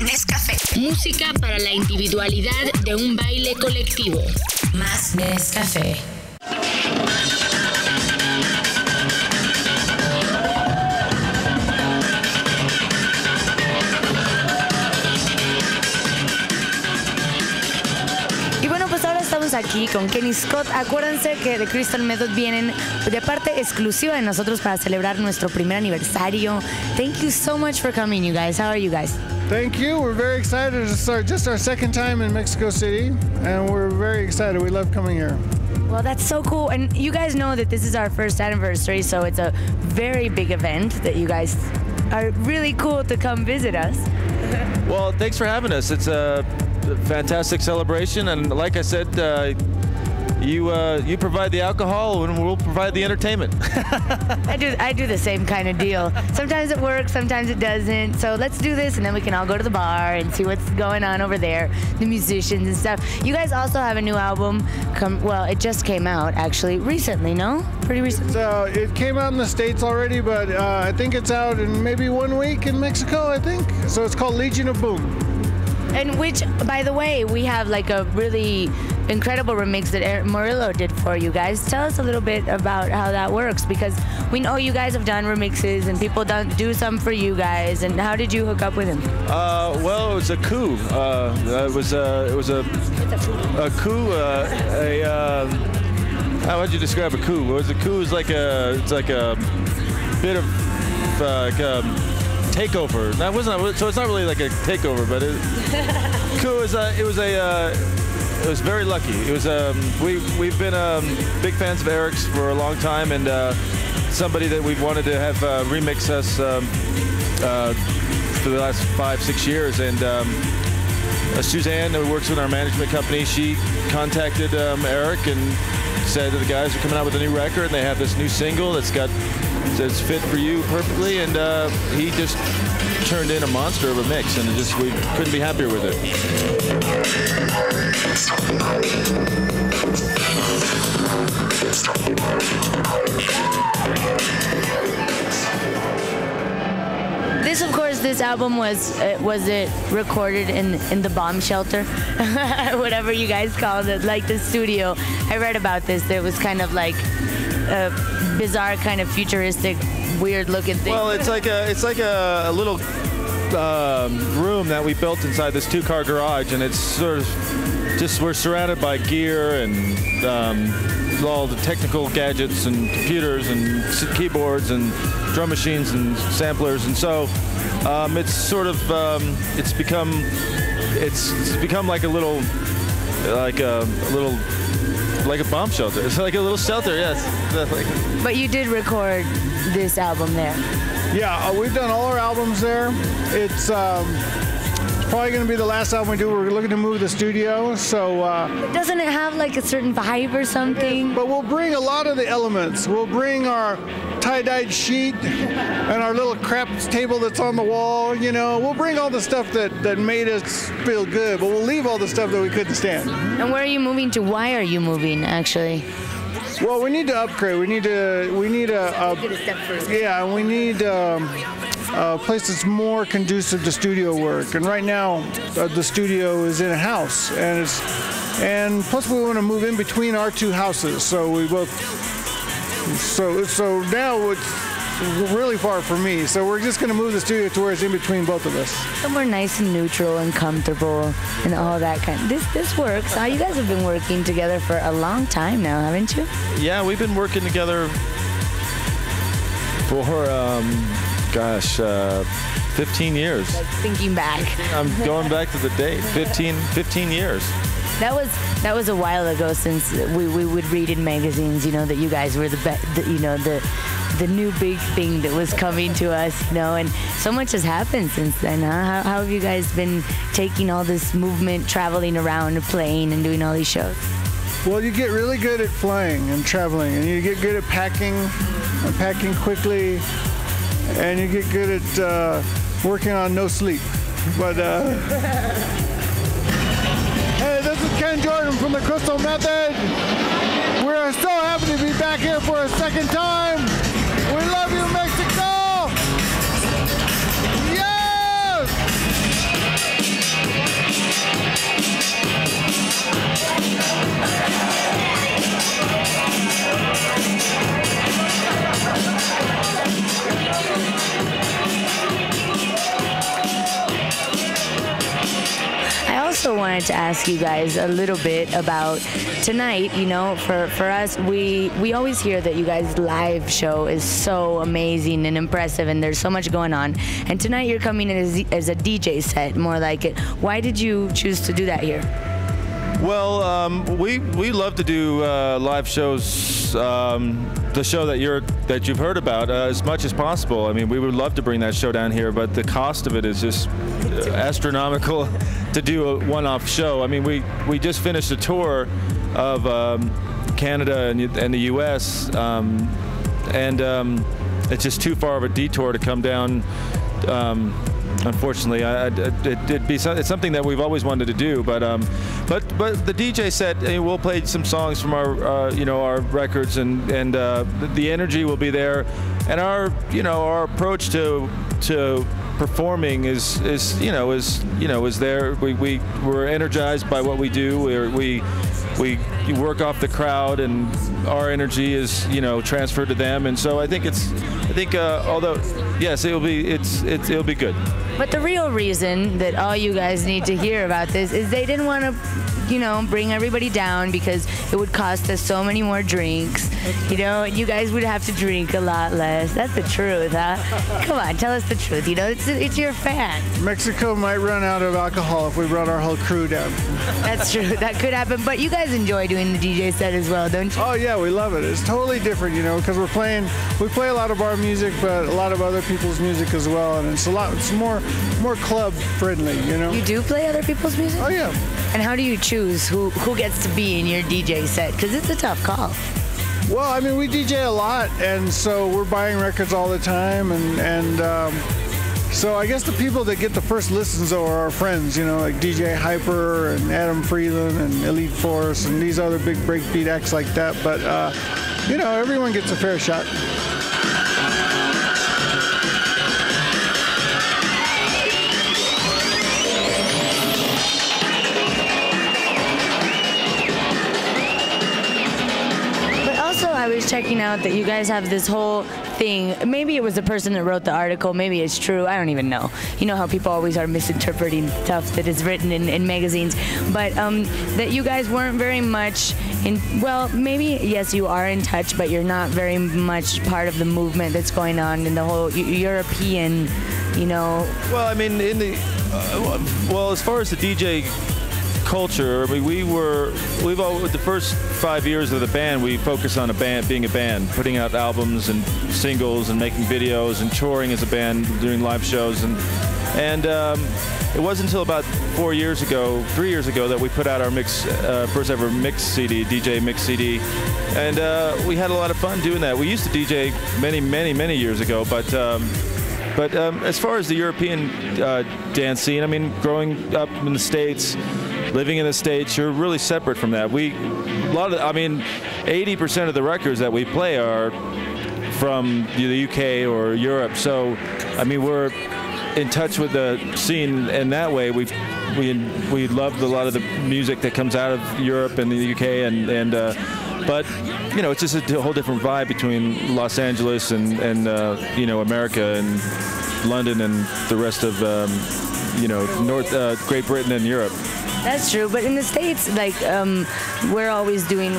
Nescafe. Música para la individualidad de un baile colectivo. Mas Nescafe. Estamos aquí con Kenny Scott. Acuérdense que TheCrystal Method vienen de parte exclusiva de nosotros para celebrar nuestro primer aniversario. Thank you so much for coming, you guys. How are you guys? Thank you. We're very excited to start just our second time in Mexico City, and we're very excited. We love coming here. Well, that's so cool. And you guys know that this is our first anniversary, so it's a very big event that you guys are really cool to come visit us. Well, thanks for having us. It's a fantastic celebration, and like I said, you provide the alcohol and we'll provide the entertainment. I do the same kind of deal. Sometimes it works, sometimes it doesn't. So let's do this, and then we can all go to the bar and see what's going on over there, the musicians and stuff. You guys also have a new album. Well, it just came out actually recently, no? Pretty recently. It came out in the States already, but I think it's out in maybe 1 week in Mexico, I think. So it's called Legion of Boom. And which, by the way, we have like a really incredible remix that Eric Murillo did for you guys. Tell us a little bit about how that works, because we know you guys have done remixes and people do some for you guys. And how did you hook up with him? Well, it was a coup. It was a coup. How would you describe a coup? It was a coup. It's like a bit of takeover. That wasn't, so it's not really like a takeover, but it was very lucky. It was we've been big fans of Eric's for a long time, and somebody that we've wanted to have remix us for the last 5-6 years, and Suzanne, who works with our management company, she contacted Eric and said that the guys are coming out with a new record and they have this new single that's fit for you perfectly, and he just turned in a monster of a mix, and we couldn't be happier with it. This album was it recorded in the bomb shelter, whatever you guys called it, like the studio? I read about this. It was kind of like a bizarre, kind of futuristic, weird looking thing. Well, it's like a little room that we built inside this 2-car garage, and it's sort of just, we're surrounded by gear and all the technical gadgets and computers and keyboards and drum machines and samplers, and so it's sort of it's become like a little like a bomb shelter. It's like a little shelter, yes. But you did record this album there. Yeah, we've done all our albums there. It's probably going to be the last album we do. We're looking to move the studio, so... Doesn't it have like a certain vibe or something? But we'll bring a lot of the elements. We'll bring our tie-dyed sheet and our little craps table that's on the wall, you know. We'll bring all the stuff that made us feel good, but we'll leave all the stuff that we couldn't stand. And where are you moving to? Why are you moving, actually? Well, we need to upgrade. We need a place that's more conducive to studio work. And right now, the studio is in a house, and plus we want to move in between our 2 houses. So now it's really far for me. So we're just going to move the studio to where it's in between both of us. Somewhere nice and neutral and comfortable and all that kind. This works. You guys have been working together for a long time now, haven't you? Yeah, we've been working together for 15 years. Like thinking back. I'm going back to the date. 15 years. That was a while ago, since we would read in magazines, you know, that you guys were the new big thing that was coming to us, you know, and so much has happened since then, huh? How have you guys been taking all this movement, traveling around and playing and doing all these shows? Well, you get really good at flying and traveling, and you get good at packing quickly, and you get good at working on no sleep. But hey, this is Ken Jordan from TheCrystal Method. We're so happy to be back here for a second time. We love you, Mexico! Yes! wanted to ask you guys a little bit about tonight. You know, for us, we always hear that you guys' live show is so amazing and impressive, and there's so much going on. And tonight you're coming in as a DJ set, more like it. Why did you choose to do that here? Well, we love to do live shows. The show that you've heard about as much as possible. I mean, we would love to bring that show down here, but the cost of it is just astronomical to do a one-off show. I mean, we just finished a tour of Canada and the U.S. It's just too far of a detour to come down. Unfortunately, it's something that we've always wanted to do, but the DJ set, we'll play some songs from our records, and the energy will be there, and our approach to performing is there. We're energized by what we do. We work off the crowd, and our energy is transferred to them, and so I think although yes, it'll be good. But the real reason that all you guys need to hear about this is they didn't want to, bring everybody down because it would cost us so many more drinks, and you guys would have to drink a lot less. That's the truth, huh? Come on, tell us the truth. It's your fan. Mexico might run out of alcohol if we run our whole crew down. That's true. That could happen. But you guys enjoy doing the DJ set as well, don't you? Oh yeah, we love it. It's totally different, because we play a lot of our music, but a lot of other people's music as well, and it's more club friendly, You do play other people's music? Oh yeah. And how do you choose who gets to be in your DJ set? Because it's a tough call. Well, I mean, we DJ a lot, and so we're buying records all the time, and so I guess the people that get the first listens are our friends, like DJ Hyper and Adam Freeland and Elite Force and these other big breakbeat acts like that. But everyone gets a fair shot. I was checking out that you guys have this whole thing. Maybe it was the person that wrote the article. Maybe it's true. I don't even know. You know how people always are misinterpreting stuff that is written in magazines. But that you guys weren't very much maybe, yes, you are in touch, but you're not very much part of the movement that's going on in the whole European, Well, I mean, as far as the DJ culture, I mean, we've all, the first 5 years of the band, we focused on being a band, putting out albums and singles and making videos and touring as a band, doing live shows, and it wasn't until about 3 years ago that we put out our first ever mix CD, DJ mix CD, and we had a lot of fun doing that. We used to DJ many years ago, but as far as the European dance scene, I mean, growing up in the States, living in the States, you're really separate from that. 80% of the records that we play are from the UK or Europe. So, I mean, we're in touch with the scene in that way. We loved a lot of the music that comes out of Europe and the UK, but it's just a whole different vibe between Los Angeles and America and London and the rest of Great Britain and Europe. That's true, but in the States, we're always getting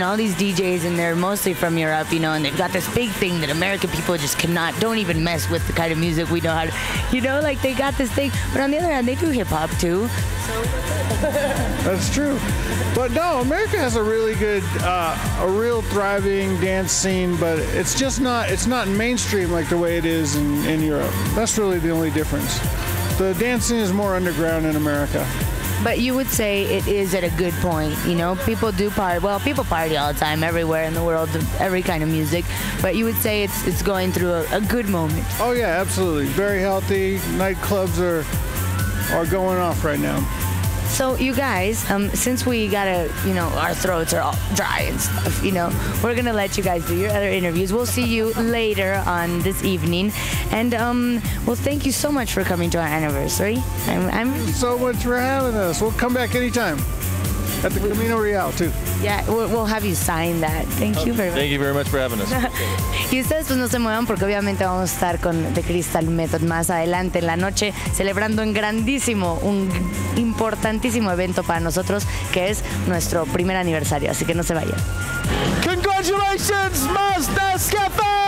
all these DJs, and they're mostly from Europe, and they've got this big thing that American people just don't even mess with the kind of music we know how to, they got this thing. But on the other hand, they do hip hop too. So. That's true. But no, America has a really good, a real thriving dance scene, but it's not mainstream like the way it is in Europe. That's really the only difference. The dance scene is more underground in America. But you would say it is at a good point, People do party. Well, people party all the time, everywhere in the world, every kind of music. But you would say it's going through a good moment. Oh yeah, absolutely. Very healthy. Nightclubs are going off right now. So you guys, since we gotta, our throats are all dry and stuff, we're gonna let you guys do your other interviews. We'll see you later on this evening, and thank you so much for coming to our anniversary. Thank you so much for having us. We'll come back anytime. at the Camino Real, too. Yeah, we'll have you sign that. Thank you very much. Thank you very much for having us. Y ustedes pues no se muevan porque obviamente vamos a estar con TheCrystal Method más adelante en la noche celebrando un importantísimo evento para nosotros que es nuestro primer aniversario, así que no se vayan. Congratulations, Mas Nescafe!